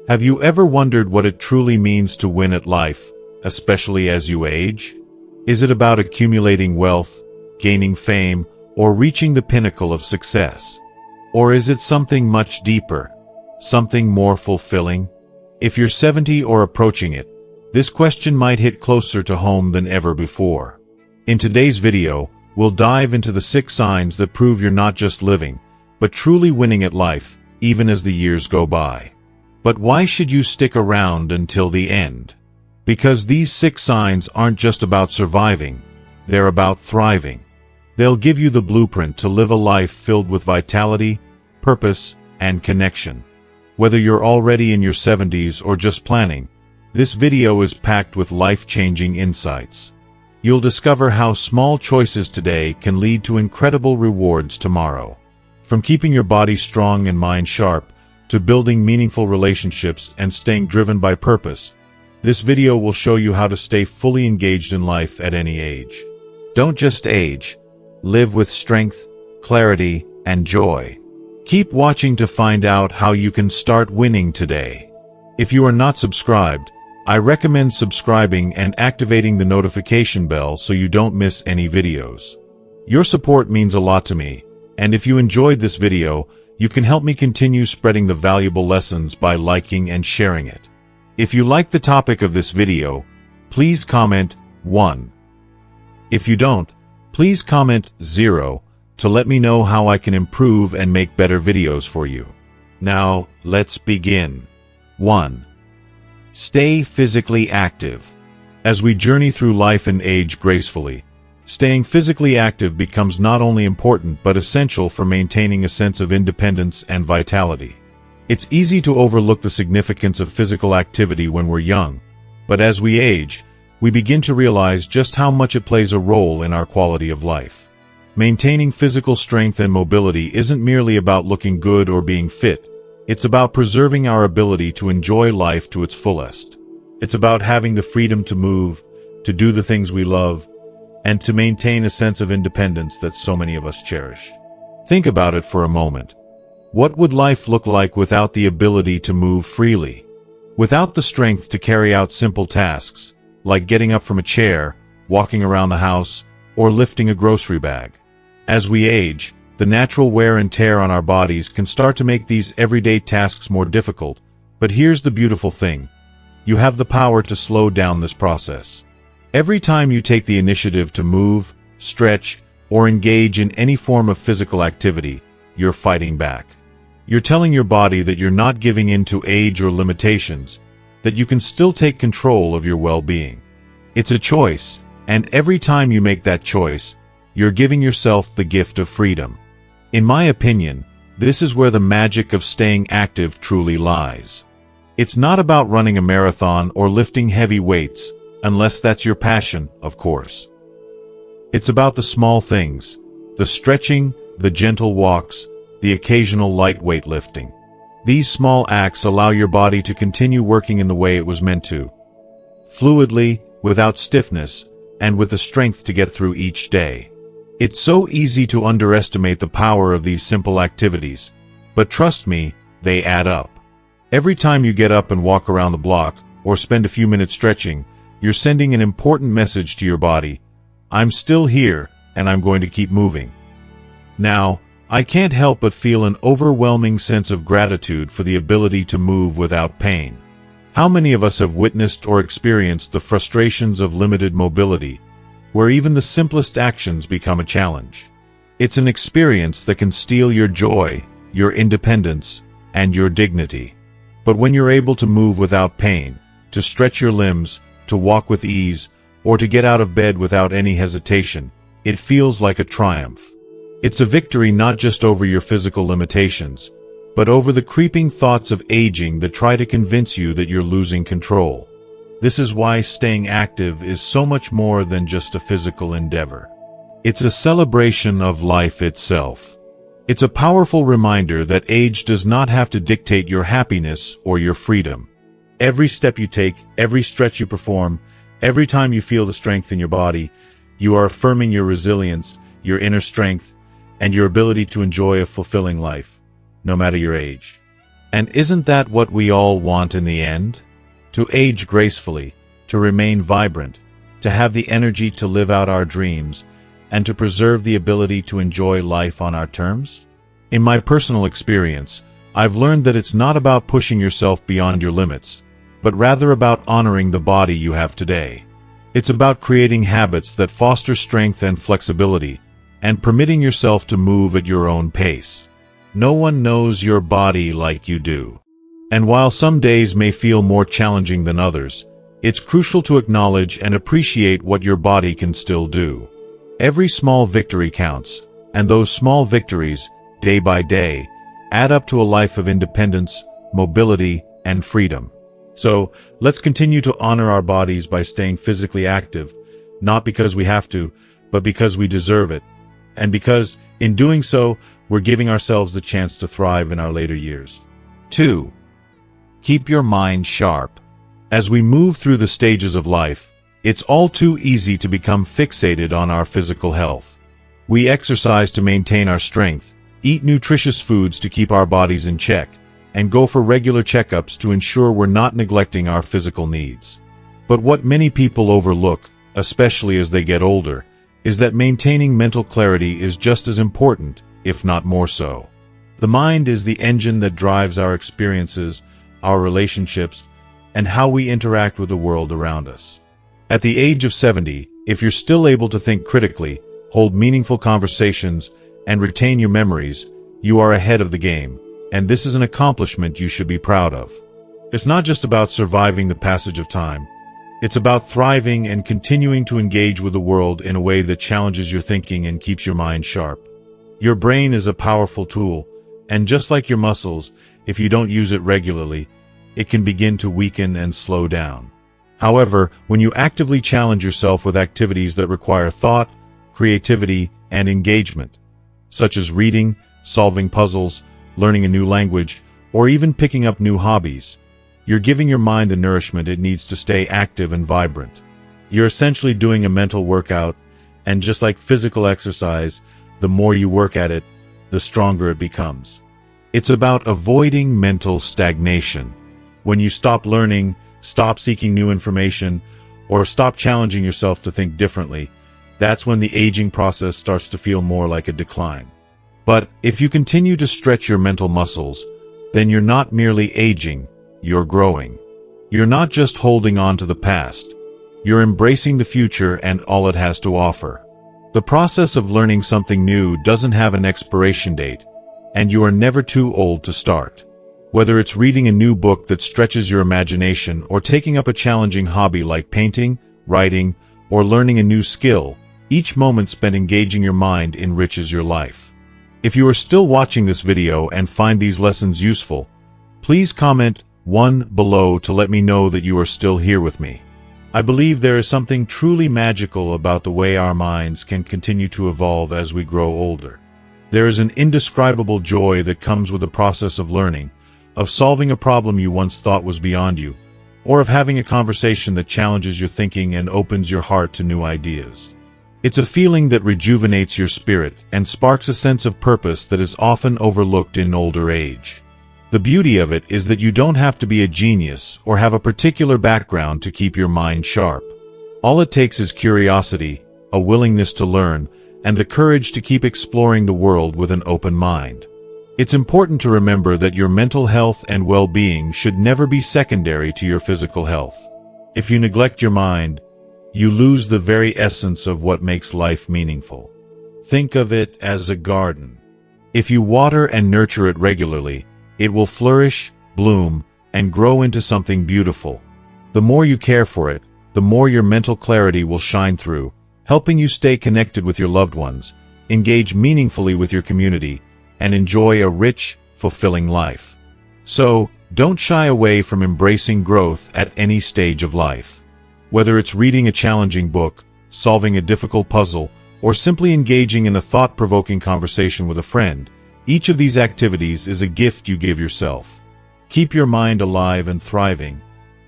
Have you ever wondered what it truly means to win at life, especially as you age? Is it about accumulating wealth, gaining fame, or reaching the pinnacle of success? Or is it something much deeper, something more fulfilling? If you're 70 or approaching it, this question might hit closer to home than ever before. In today's video, we'll dive into the 6 signs that prove you're not just living, but truly winning at life, even as the years go by. But why should you stick around until the end? Because these 6 signs aren't just about surviving, they're about thriving. They'll give you the blueprint to live a life filled with vitality, purpose, and connection. Whether you're already in your 70s or just planning, this video is packed with life-changing insights. You'll discover how small choices today can lead to incredible rewards tomorrow. From keeping your body strong and mind sharp, to building meaningful relationships and staying driven by purpose, this video will show you how to stay fully engaged in life at any age. Don't just age. Live with strength, clarity, and joy. Keep watching to find out how you can start winning today. If you are not subscribed, I recommend subscribing and activating the notification bell so you don't miss any videos. Your support means a lot to me, and if you enjoyed this video, you can help me continue spreading the valuable lessons by liking and sharing it. If you like the topic of this video, please comment 1. If you don't, please comment 0 to let me know how I can improve and make better videos for you. Now, let's begin. 1. Stay physically active. As we journey through life and age gracefully, staying physically active becomes not only important but essential for maintaining a sense of independence and vitality. It's easy to overlook the significance of physical activity when we're young, but as we age, we begin to realize just how much it plays a role in our quality of life. Maintaining physical strength and mobility isn't merely about looking good or being fit. It's about preserving our ability to enjoy life to its fullest. It's about having the freedom to move, to do the things we love, and to maintain a sense of independence that so many of us cherish. Think about it for a moment. What would life look like without the ability to move freely? Without the strength to carry out simple tasks, like getting up from a chair, walking around the house, or lifting a grocery bag? As we age, the natural wear and tear on our bodies can start to make these everyday tasks more difficult, but here's the beautiful thing. You have the power to slow down this process. Every time you take the initiative to move, stretch, or engage in any form of physical activity, you're fighting back. You're telling your body that you're not giving in to age or limitations, that you can still take control of your well-being. It's a choice, and every time you make that choice, you're giving yourself the gift of freedom. In my opinion, this is where the magic of staying active truly lies. It's not about running a marathon or lifting heavy weights, unless that's your passion, of course. It's about the small things, the stretching, the gentle walks, the occasional lightweight lifting. These small acts allow your body to continue working in the way it was meant to, fluidly, without stiffness, and with the strength to get through each day. It's so easy to underestimate the power of these simple activities, but trust me, they add up. Every time you get up and walk around the block, or spend a few minutes stretching, you're sending an important message to your body. I'm still here, and I'm going to keep moving. Now, I can't help but feel an overwhelming sense of gratitude for the ability to move without pain. How many of us have witnessed or experienced the frustrations of limited mobility, where even the simplest actions become a challenge? It's an experience that can steal your joy, your independence, and your dignity. But when you're able to move without pain, to stretch your limbs, to walk with ease, or to get out of bed without any hesitation, it feels like a triumph. It's a victory not just over your physical limitations, but over the creeping thoughts of aging that try to convince you that you're losing control. This is why staying active is so much more than just a physical endeavor. It's a celebration of life itself. It's a powerful reminder that age does not have to dictate your happiness or your freedom. Every step you take, every stretch you perform, every time you feel the strength in your body, you are affirming your resilience, your inner strength, and your ability to enjoy a fulfilling life, no matter your age. And isn't that what we all want in the end? To age gracefully, to remain vibrant, to have the energy to live out our dreams, and to preserve the ability to enjoy life on our terms? In my personal experience, I've learned that it's not about pushing yourself beyond your limits, but rather about honoring the body you have today. It's about creating habits that foster strength and flexibility, and permitting yourself to move at your own pace. No one knows your body like you do. And while some days may feel more challenging than others, it's crucial to acknowledge and appreciate what your body can still do. Every small victory counts, and those small victories, day by day, add up to a life of independence, mobility, and freedom. So, let's continue to honor our bodies by staying physically active, not because we have to, but because we deserve it. And because, in doing so, we're giving ourselves the chance to thrive in our later years. 2. Keep your mind sharp. As we move through the stages of life, it's all too easy to become fixated on our physical health. We exercise to maintain our strength, eat nutritious foods to keep our bodies in check, and go for regular checkups to ensure we're not neglecting our physical needs. But what many people overlook, especially as they get older, is that maintaining mental clarity is just as important, if not more so. The mind is the engine that drives our experiences, our relationships, and how we interact with the world around us. At the age of 70, if you're still able to think critically, hold meaningful conversations, and retain your memories, you are ahead of the game, and this is an accomplishment you should be proud of. It's not just about surviving the passage of time. It's about thriving and continuing to engage with the world in a way that challenges your thinking and keeps your mind sharp. Your brain is a powerful tool, and just like your muscles, if you don't use it regularly, it can begin to weaken and slow down. However, when you actively challenge yourself with activities that require thought, creativity, and engagement, such as reading, solving puzzles, learning a new language, or even picking up new hobbies, you're giving your mind the nourishment it needs to stay active and vibrant. You're essentially doing a mental workout, and just like physical exercise, the more you work at it, the stronger it becomes. It's about avoiding mental stagnation. When you stop learning, stop seeking new information, or stop challenging yourself to think differently, that's when the aging process starts to feel more like a decline. But if you continue to stretch your mental muscles, then you're not merely aging, you're growing. You're not just holding on to the past. You're embracing the future and all it has to offer. The process of learning something new doesn't have an expiration date, and you are never too old to start. Whether it's reading a new book that stretches your imagination or taking up a challenging hobby like painting, writing, or learning a new skill, each moment spent engaging your mind enriches your life. If you are still watching this video and find these lessons useful, please comment 1 below to let me know that you are still here with me. I believe there is something truly magical about the way our minds can continue to evolve as we grow older. There is an indescribable joy that comes with the process of learning, of solving a problem you once thought was beyond you, or of having a conversation that challenges your thinking and opens your heart to new ideas. It's a feeling that rejuvenates your spirit and sparks a sense of purpose that is often overlooked in older age. The beauty of it is that you don't have to be a genius or have a particular background to keep your mind sharp. All it takes is curiosity, a willingness to learn, and the courage to keep exploring the world with an open mind. It's important to remember that your mental health and well-being should never be secondary to your physical health. If you neglect your mind, you lose the very essence of what makes life meaningful. Think of it as a garden. If you water and nurture it regularly, it will flourish, bloom, and grow into something beautiful. The more you care for it, the more your mental clarity will shine through, helping you stay connected with your loved ones, engage meaningfully with your community, and enjoy a rich, fulfilling life. So, don't shy away from embracing growth at any stage of life. Whether it's reading a challenging book, solving a difficult puzzle, or simply engaging in a thought-provoking conversation with a friend, each of these activities is a gift you give yourself. Keep your mind alive and thriving,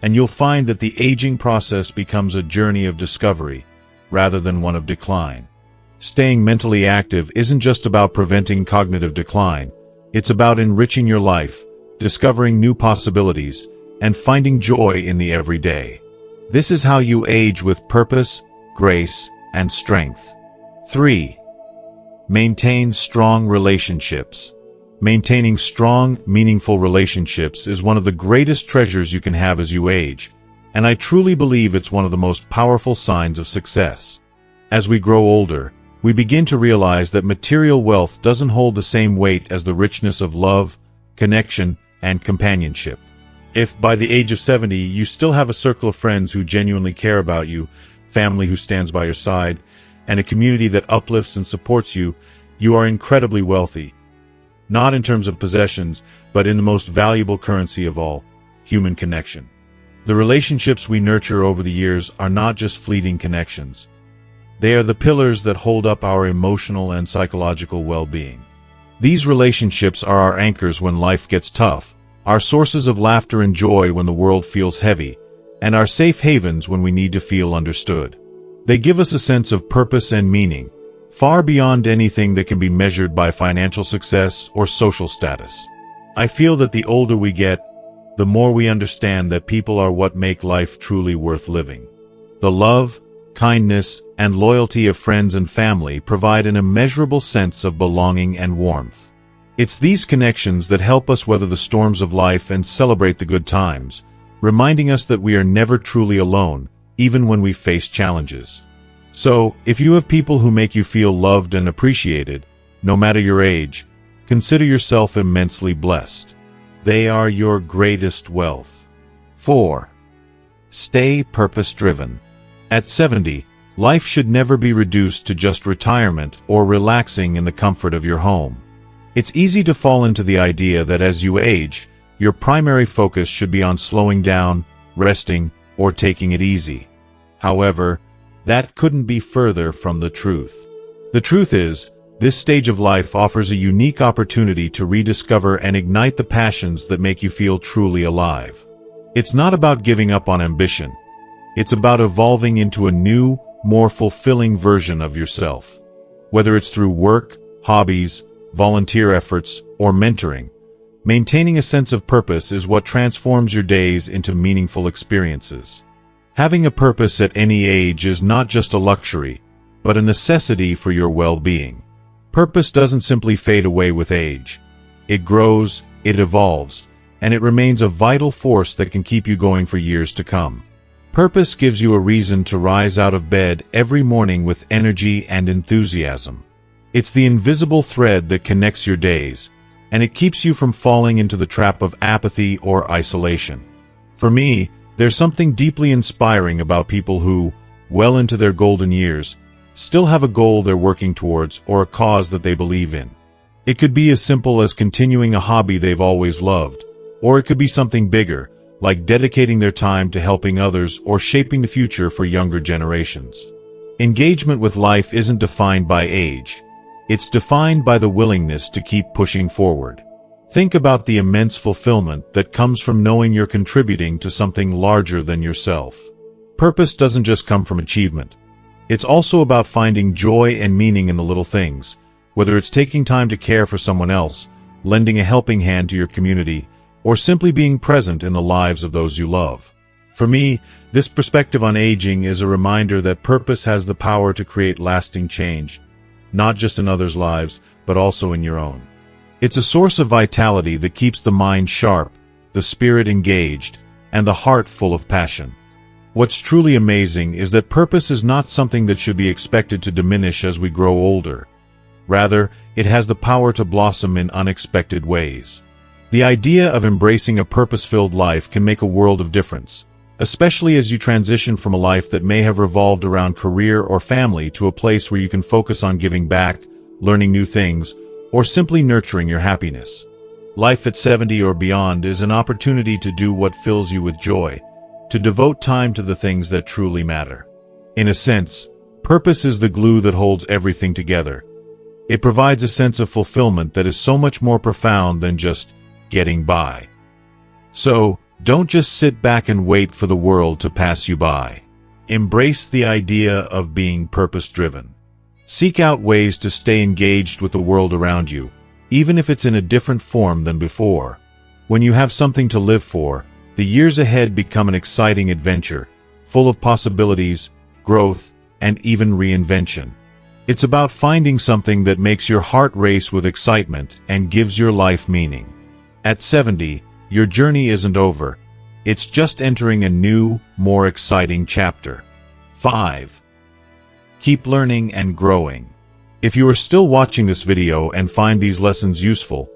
and you'll find that the aging process becomes a journey of discovery, rather than one of decline. Staying mentally active isn't just about preventing cognitive decline, it's about enriching your life, discovering new possibilities, and finding joy in the everyday. This is how you age with purpose, grace, and strength. 3. Maintain strong relationships. Maintaining strong, meaningful relationships is one of the greatest treasures you can have as you age, and I truly believe it's one of the most powerful signs of success. As we grow older, we begin to realize that material wealth doesn't hold the same weight as the richness of love, connection, and companionship. If by the age of 70 you still have a circle of friends who genuinely care about you, family who stands by your side, and a community that uplifts and supports you, you are incredibly wealthy. Not in terms of possessions, but in the most valuable currency of all, human connection. The relationships we nurture over the years are not just fleeting connections. They are the pillars that hold up our emotional and psychological well-being. These relationships are our anchors when life gets tough, our sources of laughter and joy when the world feels heavy, and our safe havens when we need to feel understood. They give us a sense of purpose and meaning, far beyond anything that can be measured by financial success or social status. I feel that the older we get, the more we understand that people are what make life truly worth living. The love, kindness, and loyalty of friends and family provide an immeasurable sense of belonging and warmth. It's these connections that help us weather the storms of life and celebrate the good times, reminding us that we are never truly alone, even when we face challenges. So, if you have people who make you feel loved and appreciated, no matter your age, consider yourself immensely blessed. They are your greatest wealth. 4. Stay purpose-driven. At 70, life should never be reduced to just retirement or relaxing in the comfort of your home. It's easy to fall into the idea that as you age, your primary focus should be on slowing down, resting, or taking it easy. However, that couldn't be further from the truth. The truth is, this stage of life offers a unique opportunity to rediscover and ignite the passions that make you feel truly alive. It's not about giving up on ambition. It's about evolving into a new, more fulfilling version of yourself. Whether it's through work, hobbies, volunteer efforts, or mentoring, maintaining a sense of purpose is what transforms your days into meaningful experiences. Having a purpose at any age is not just a luxury, but a necessity for your well-being. Purpose doesn't simply fade away with age. It grows, it evolves, and it remains a vital force that can keep you going for years to come. Purpose gives you a reason to rise out of bed every morning with energy and enthusiasm. It's the invisible thread that connects your days, and it keeps you from falling into the trap of apathy or isolation. For me, there's something deeply inspiring about people who, well into their golden years, still have a goal they're working towards or a cause that they believe in. It could be as simple as continuing a hobby they've always loved, or it could be something bigger, like dedicating their time to helping others or shaping the future for younger generations. Engagement with life isn't defined by age. It's defined by the willingness to keep pushing forward. Think about the immense fulfillment that comes from knowing you're contributing to something larger than yourself. Purpose doesn't just come from achievement. It's also about finding joy and meaning in the little things, whether it's taking time to care for someone else, lending a helping hand to your community, or simply being present in the lives of those you love. For me, this perspective on aging is a reminder that purpose has the power to create lasting change, not just in others' lives, but also in your own. It's a source of vitality that keeps the mind sharp, the spirit engaged, and the heart full of passion. What's truly amazing is that purpose is not something that should be expected to diminish as we grow older. Rather, it has the power to blossom in unexpected ways. The idea of embracing a purpose-filled life can make a world of difference, especially as you transition from a life that may have revolved around career or family to a place where you can focus on giving back, learning new things, or simply nurturing your happiness. Life at 70 or beyond is an opportunity to do what fills you with joy, to devote time to the things that truly matter. In a sense, purpose is the glue that holds everything together. It provides a sense of fulfillment that is so much more profound than just getting by. So, don't just sit back and wait for the world to pass you by. Embrace the idea of being purpose-driven. Seek out ways to stay engaged with the world around you, even if it's in a different form than before. When you have something to live for, the years ahead become an exciting adventure, full of possibilities, growth, and even reinvention. It's about finding something that makes your heart race with excitement and gives your life meaning. At 70, your journey isn't over. It's just entering a new, more exciting chapter. 5. Keep learning and growing. If you are still watching this video and find these lessons useful,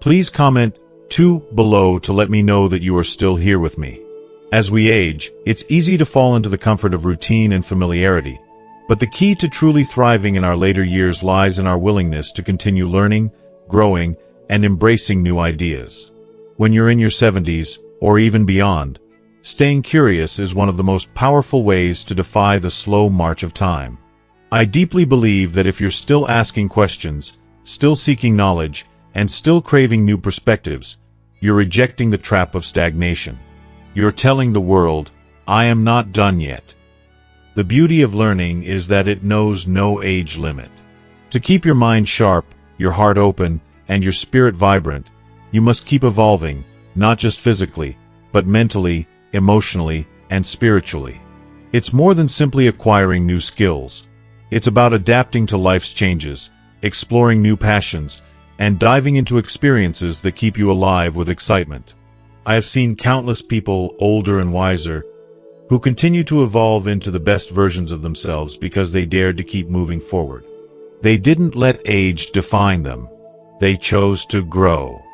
please comment 2 below to let me know that you are still here with me. As we age, it's easy to fall into the comfort of routine and familiarity, but the key to truly thriving in our later years lies in our willingness to continue learning, growing, and embracing new ideas. When you're in your 70s, or even beyond, staying curious is one of the most powerful ways to defy the slow march of time. I deeply believe that if you're still asking questions, still seeking knowledge, and still craving new perspectives, you're rejecting the trap of stagnation. You're telling the world, I am not done yet. The beauty of learning is that it knows no age limit. To keep your mind sharp, your heart open, and your spirit vibrant, you must keep evolving, not just physically, but mentally, emotionally, and spiritually. It's more than simply acquiring new skills. It's about adapting to life's changes, exploring new passions, and diving into experiences that keep you alive with excitement. I have seen countless people, older and wiser, who continue to evolve into the best versions of themselves because they dared to keep moving forward. They didn't let age define them. They chose to grow.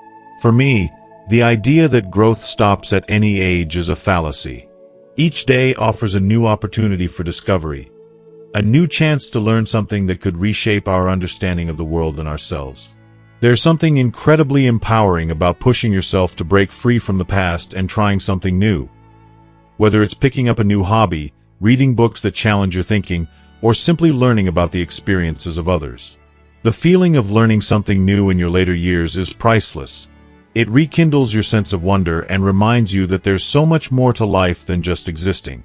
For me, the idea that growth stops at any age is a fallacy. Each day offers a new opportunity for discovery, a new chance to learn something that could reshape our understanding of the world and ourselves. There's something incredibly empowering about pushing yourself to break free from the past and trying something new. Whether it's picking up a new hobby, reading books that challenge your thinking, or simply learning about the experiences of others. The feeling of learning something new in your later years is priceless. It rekindles your sense of wonder and reminds you that there's so much more to life than just existing.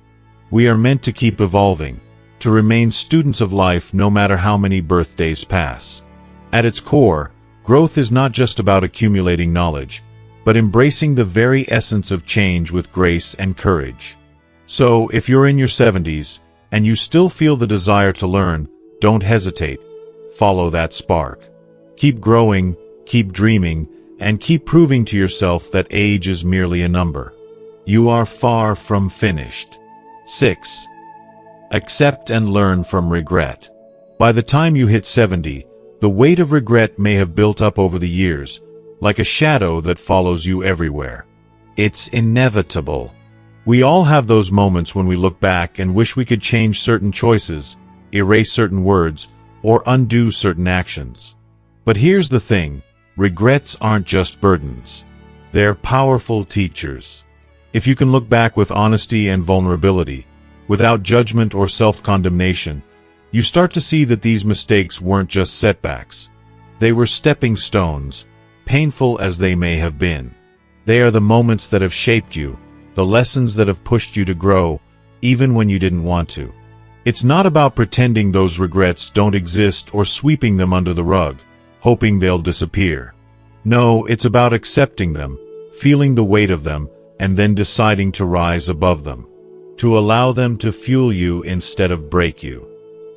We are meant to keep evolving, to remain students of life no matter how many birthdays pass. At its core, growth is not just about accumulating knowledge, but embracing the very essence of change with grace and courage. So, if you're in your 70s, and you still feel the desire to learn, don't hesitate. Follow that spark. Keep growing, keep dreaming, and keep proving to yourself that age is merely a number. You are far from finished. 6. Accept and learn from regret. By the time you hit 70, the weight of regret may have built up over the years, like a shadow that follows you everywhere. It's inevitable. We all have those moments when we look back and wish we could change certain choices, erase certain words, or undo certain actions. But here's the thing, regrets aren't just burdens. They're powerful teachers. If you can look back with honesty and vulnerability, without judgment or self-condemnation, you start to see that these mistakes weren't just setbacks. They were stepping stones, painful as they may have been. They are the moments that have shaped you, the lessons that have pushed you to grow, even when you didn't want to. It's not about pretending those regrets don't exist or sweeping them under the rug, hoping they'll disappear. No, it's about accepting them, feeling the weight of them, and then deciding to rise above them. To allow them to fuel you instead of break you.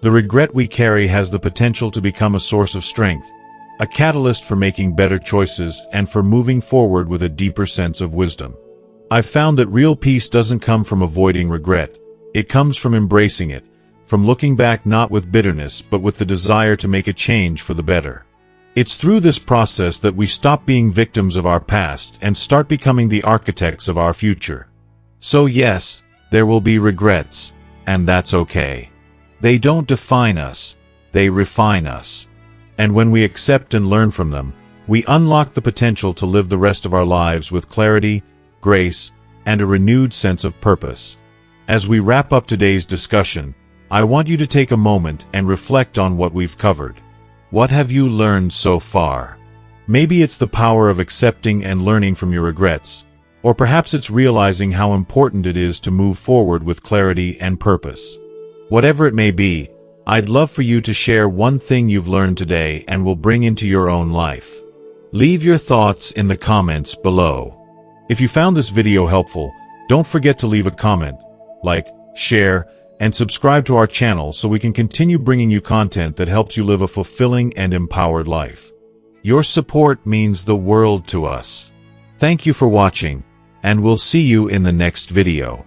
The regret we carry has the potential to become a source of strength, a catalyst for making better choices and for moving forward with a deeper sense of wisdom. I've found that real peace doesn't come from avoiding regret. It comes from embracing it, from looking back not with bitterness but with the desire to make a change for the better. It's through this process that we stop being victims of our past and start becoming the architects of our future. So yes, there will be regrets, and that's okay. They don't define us, they refine us. And when we accept and learn from them, we unlock the potential to live the rest of our lives with clarity, grace, and a renewed sense of purpose. As we wrap up today's discussion, I want you to take a moment and reflect on what we've covered. What have you learned so far? Maybe it's the power of accepting and learning from your regrets, or perhaps it's realizing how important it is to move forward with clarity and purpose. Whatever it may be, I'd love for you to share one thing you've learned today and will bring into your own life. Leave your thoughts in the comments below. If you found this video helpful, don't forget to leave a comment, like, share, and subscribe to our channel so we can continue bringing you content that helps you live a fulfilling and empowered life. Your support means the world to us. Thank you for watching, and we'll see you in the next video.